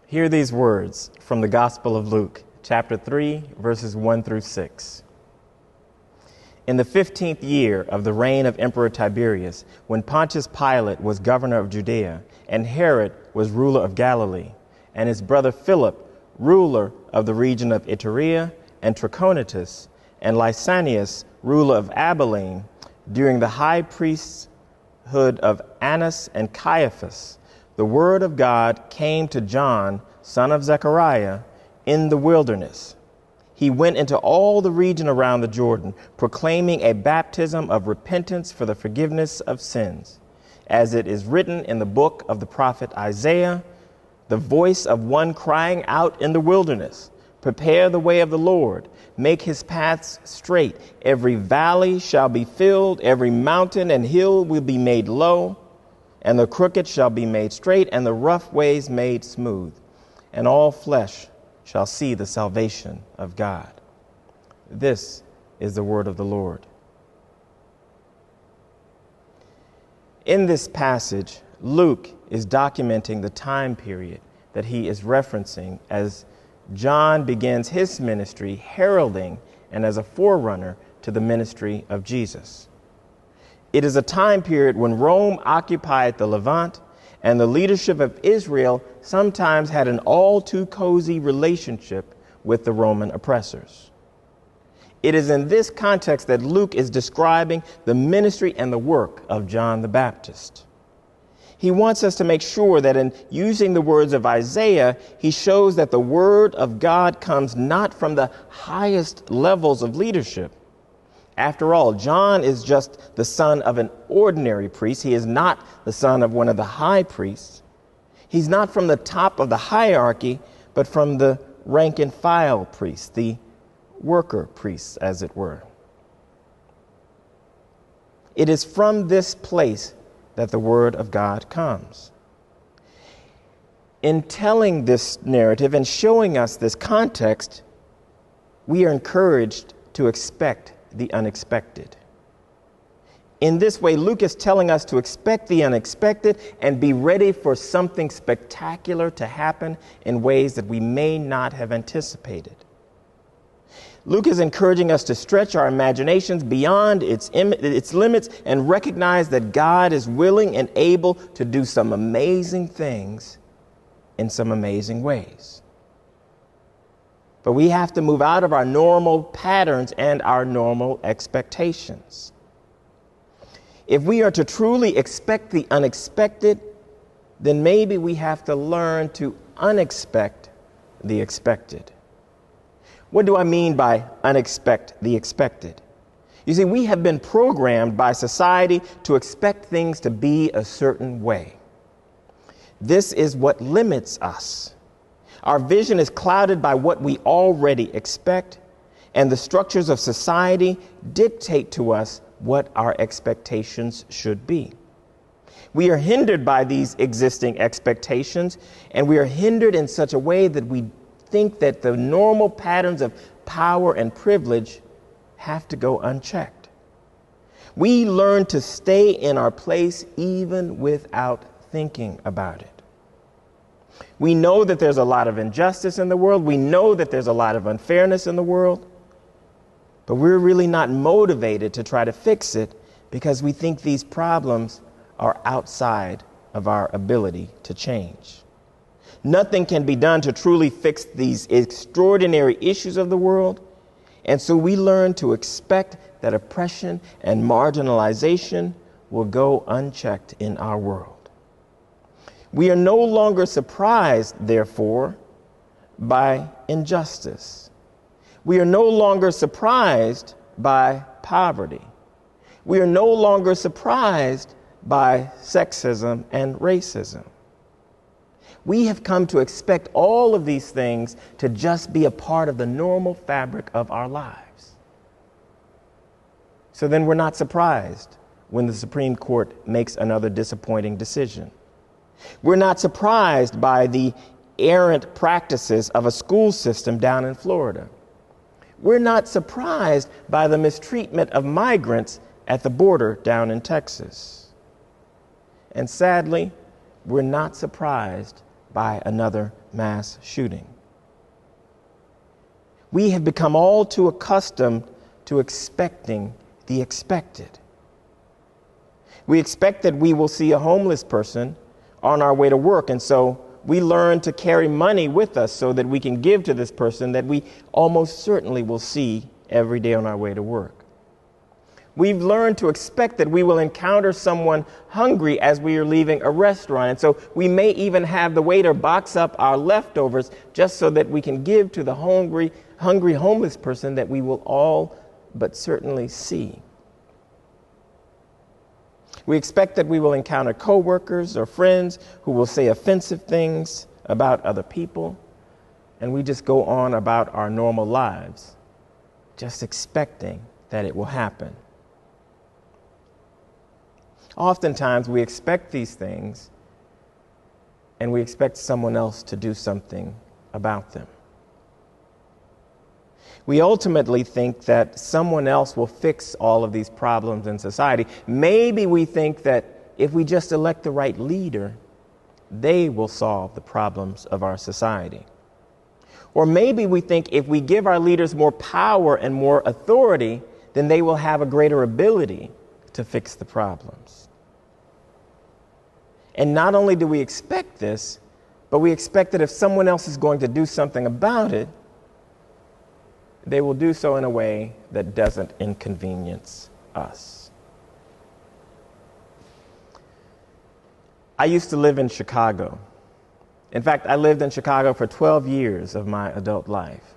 Hear these words from the Gospel of Luke, chapter 3, verses 1 through 6. In the 15th year of the reign of Emperor Tiberius, when Pontius Pilate was governor of Judea, and Herod was ruler of Galilee, and his brother Philip, ruler of the region of Iturea and Trachonitis, and Lysanias, ruler of Abilene, during the high priesthood of Annas and Caiaphas, the word of God came to John, son of Zechariah, in the wilderness. He went into all the region around the Jordan, proclaiming a baptism of repentance for the forgiveness of sins. As it is written in the book of the prophet Isaiah, the voice of one crying out in the wilderness, prepare the way of the Lord, make his paths straight. Every valley shall be filled, every mountain and hill will be made low, and the crooked shall be made straight, and the rough ways made smooth, and all flesh shall see the salvation of God. This is the word of the Lord. In this passage, Luke is documenting the time period that he is referencing as John begins his ministry heralding and as a forerunner to the ministry of Jesus. It is a time period when Rome occupied the Levant, and the leadership of Israel sometimes had an all too cozy relationship with the Roman oppressors. It is in this context that Luke is describing the ministry and the work of John the Baptist. He wants us to make sure that in using the words of Isaiah, he shows that the word of God comes not from the highest levels of leadership. After all, John is just the son of an ordinary priest. He is not the son of one of the high priests. He's not from the top of the hierarchy, but from the rank and file priests, the worker priests, as it were. It is from this place that the word of God comes. In telling this narrative and showing us this context, we are encouraged to expect the unexpected. In this way, Luke is telling us to expect the unexpected and be ready for something spectacular to happen in ways that we may not have anticipated. Luke is encouraging us to stretch our imaginations beyond its limits and recognize that God is willing and able to do some amazing things in some amazing ways. But we have to move out of our normal patterns and our normal expectations. If we are to truly expect the unexpected, then maybe we have to learn to unexpect the expected. What do I mean by unexpect the expected? You see, we have been programmed by society to expect things to be a certain way. This is what limits us. Our vision is clouded by what we already expect, and the structures of society dictate to us what our expectations should be. We are hindered by these existing expectations, and we are hindered in such a way that we think that the normal patterns of power and privilege have to go unchecked. We learn to stay in our place even without thinking about it. We know that there's a lot of injustice in the world. We know that there's a lot of unfairness in the world. But we're really not motivated to try to fix it because we think these problems are outside of our ability to change. Nothing can be done to truly fix these extraordinary issues of the world. And so we learn to expect that oppression and marginalization will go unchecked in our world. We are no longer surprised, therefore, by injustice. We are no longer surprised by poverty. We are no longer surprised by sexism and racism. We have come to expect all of these things to just be a part of the normal fabric of our lives. So then we're not surprised when the Supreme Court makes another disappointing decision. We're not surprised by the errant practices of a school system down in Florida. We're not surprised by the mistreatment of migrants at the border down in Texas. And sadly, we're not surprised by another mass shooting. We have become all too accustomed to expecting the expected. We expect that we will see a homeless person on our way to work, and so we learn to carry money with us so that we can give to this person that we almost certainly will see every day on our way to work. We've learned to expect that we will encounter someone hungry as we are leaving a restaurant, and so we may even have the waiter box up our leftovers just so that we can give to the hungry homeless person that we will all but certainly see. We expect that we will encounter coworkers or friends who will say offensive things about other people, and we just go on about our normal lives, just expecting that it will happen. Oftentimes we expect these things, and we expect someone else to do something about them. We ultimately think that someone else will fix all of these problems in society. Maybe we think that if we just elect the right leader, they will solve the problems of our society. Or maybe we think if we give our leaders more power and more authority, then they will have a greater ability to fix the problems. And not only do we expect this, but we expect that if someone else is going to do something about it, they will do so in a way that doesn't inconvenience us. I used to live in Chicago. In fact, I lived in Chicago for 12 years of my adult life.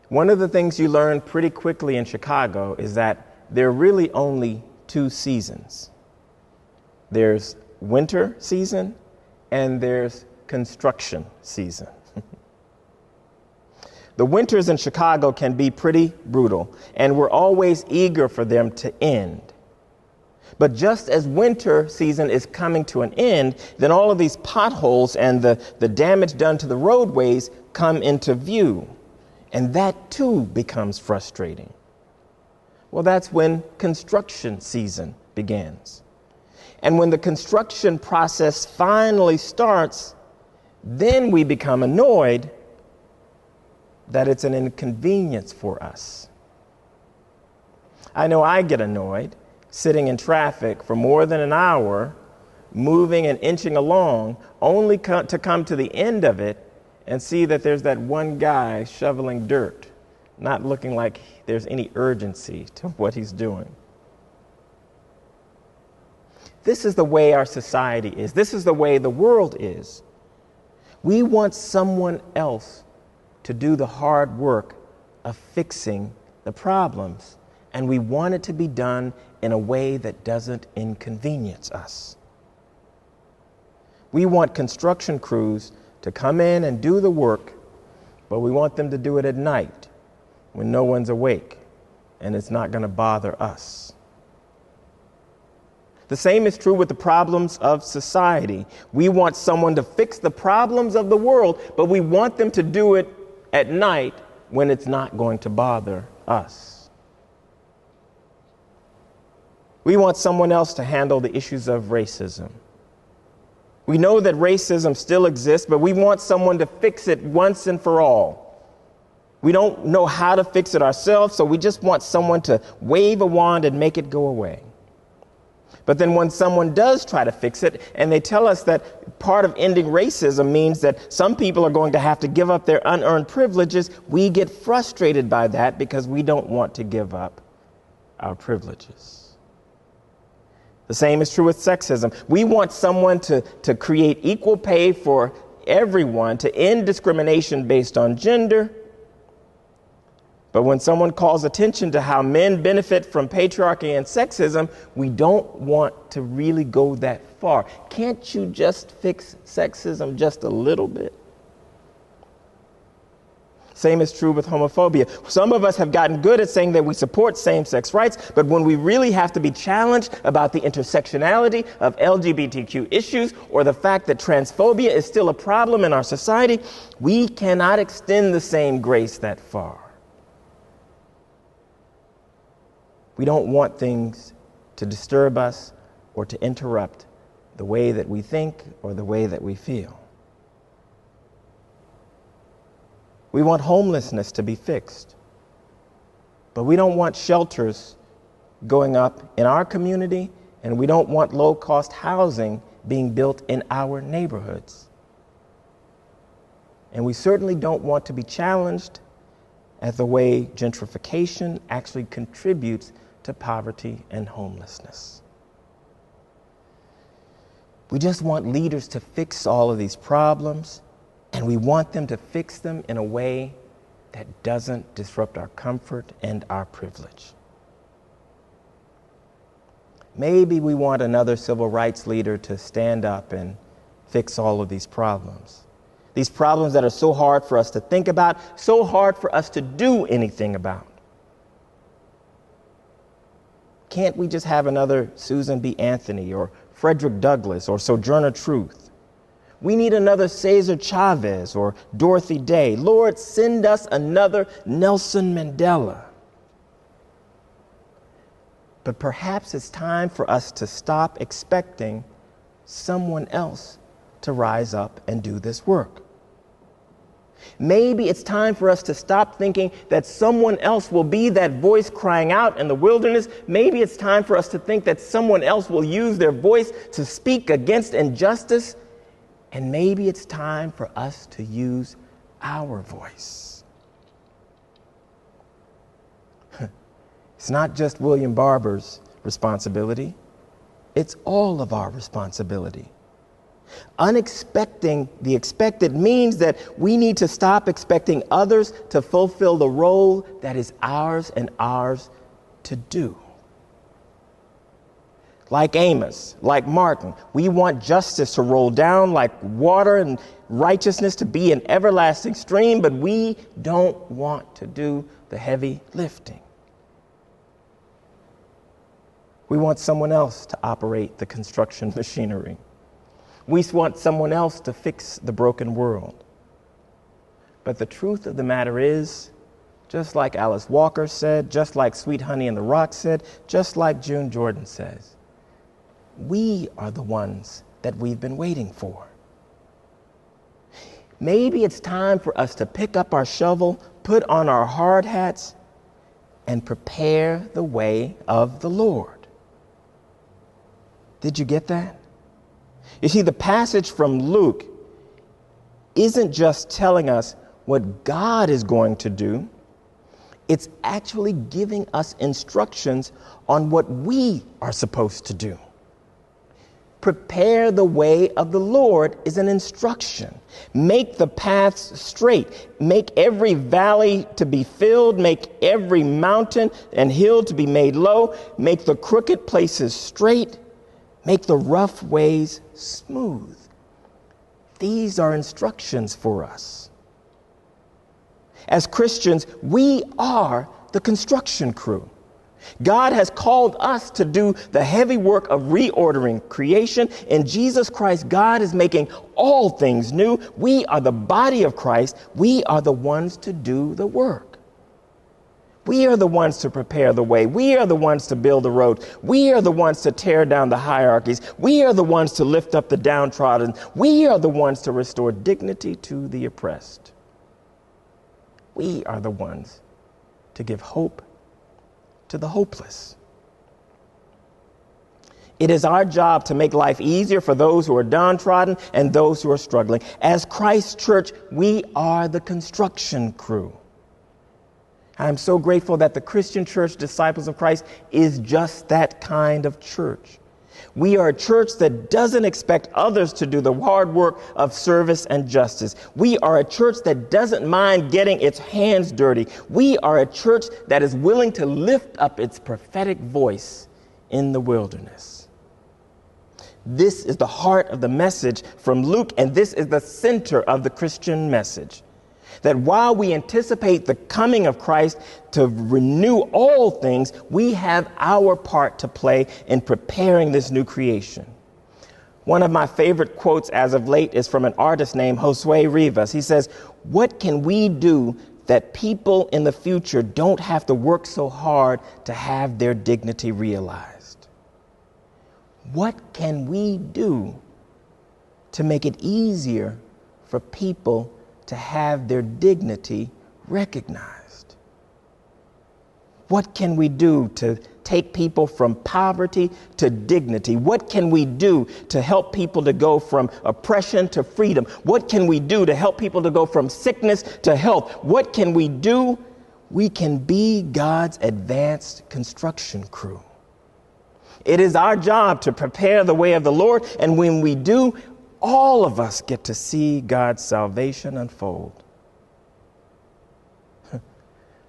One of the things you learn pretty quickly in Chicago is that there are really only two seasons. There's winter season and there's construction season. The winters in Chicago can be pretty brutal, and we're always eager for them to end. But just as winter season is coming to an end, then all of these potholes and the damage done to the roadways come into view. And that too becomes frustrating. Well, that's when construction season begins. And when the construction process finally starts, then we become annoyed that it's an inconvenience for us. I know I get annoyed sitting in traffic for more than an hour, moving and inching along, only to come to the end of it and see that there's that one guy shoveling dirt, not looking like there's any urgency to what he's doing. This is the way our society is. This is the way the world is. We want someone else to do the hard work of fixing the problems, and we want it to be done in a way that doesn't inconvenience us. We want construction crews to come in and do the work, but we want them to do it at night when no one's awake and it's not going to bother us. The same is true with the problems of society. We want someone to fix the problems of the world, but we want them to do it at night when it's not going to bother us. We want someone else to handle the issues of racism. We know that racism still exists, but we want someone to fix it once and for all. We don't know how to fix it ourselves, so we just want someone to wave a wand and make it go away. But then when someone does try to fix it, and they tell us that part of ending racism means that some people are going to have to give up their unearned privileges, we get frustrated by that because we don't want to give up our privileges. The same is true with sexism. We want someone to create equal pay for everyone, to end discrimination based on gender. But when someone calls attention to how men benefit from patriarchy and sexism, we don't want to really go that far. Can't you just fix sexism just a little bit? Same is true with homophobia. Some of us have gotten good at saying that we support same-sex rights, but when we really have to be challenged about the intersectionality of LGBTQ issues or the fact that transphobia is still a problem in our society, we cannot extend the same grace that far. We don't want things to disturb us or to interrupt the way that we think or the way that we feel. We want homelessness to be fixed. But we don't want shelters going up in our community, and we don't want low-cost housing being built in our neighborhoods. And we certainly don't want to be challenged at the way gentrification actually contributes to poverty and homelessness. We just want leaders to fix all of these problems, and we want them to fix them in a way that doesn't disrupt our comfort and our privilege. Maybe we want another civil rights leader to stand up and fix all of these problems. These problems that are so hard for us to think about, so hard for us to do anything about. Can't we just have another Susan B. Anthony or Frederick Douglass or Sojourner Truth? We need another Cesar Chavez or Dorothy Day. Lord, send us another Nelson Mandela. But perhaps it's time for us to stop expecting someone else to rise up and do this work. Maybe it's time for us to stop thinking that someone else will be that voice crying out in the wilderness. Maybe it's time for us to think that someone else will use their voice to speak against injustice. And maybe it's time for us to use our voice. It's not just William Barber's responsibility. It's all of our responsibility. Unexpecting the expected means that we need to stop expecting others to fulfill the role that is ours and ours to do. Like Amos, like Martin, we want justice to roll down like water and righteousness to be an everlasting stream, but we don't want to do the heavy lifting. We want someone else to operate the construction machinery. We want someone else to fix the broken world. But the truth of the matter is, just like Alice Walker said, just like Sweet Honey in the Rock said, just like June Jordan says, we are the ones that we've been waiting for. Maybe it's time for us to pick up our shovel, put on our hard hats, and prepare the way of the Lord. Did you get that? You see, the passage from Luke isn't just telling us what God is going to do. It's actually giving us instructions on what we are supposed to do. Prepare the way of the Lord is an instruction. Make the paths straight. Make every valley to be filled. Make every mountain and hill to be made low. Make the crooked places straight. Make the rough ways smooth. These are instructions for us. As Christians, we are the construction crew. God has called us to do the heavy work of reordering creation. In Jesus Christ, God is making all things new. We are the body of Christ. We are the ones to do the work. We are the ones to prepare the way. We are the ones to build the road. We are the ones to tear down the hierarchies. We are the ones to lift up the downtrodden. We are the ones to restore dignity to the oppressed. We are the ones to give hope to the hopeless. It is our job to make life easier for those who are downtrodden and those who are struggling. As Christ's church, we are the construction crew. I'm so grateful that the Christian Church Disciples of Christ is just that kind of church. We are a church that doesn't expect others to do the hard work of service and justice. We are a church that doesn't mind getting its hands dirty. We are a church that is willing to lift up its prophetic voice in the wilderness. This is the heart of the message from Luke, and this is the center of the Christian message. That while we anticipate the coming of Christ to renew all things, we have our part to play in preparing this new creation. One of my favorite quotes as of late is from an artist named Josue Rivas. He says, "What can we do that people in the future don't have to work so hard to have their dignity realized?" What can we do to make it easier for people to have their dignity recognized? What can we do to take people from poverty to dignity? What can we do to help people to go from oppression to freedom? What can we do to help people to go from sickness to health? What can we do? We can be God's advanced construction crew. It is our job to prepare the way of the Lord, and when we do, all of us get to see God's salvation unfold.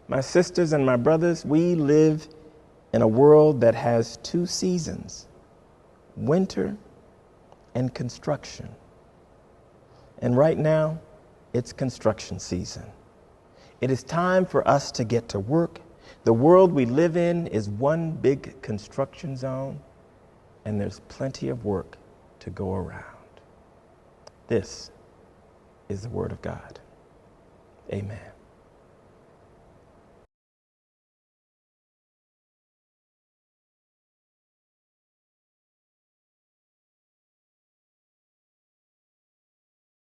My sisters and my brothers, we live in a world that has two seasons, winter and construction. And right now, it's construction season. It is time for us to get to work. The world we live in is one big construction zone, and there's plenty of work to go around. This is the Word of God. Amen.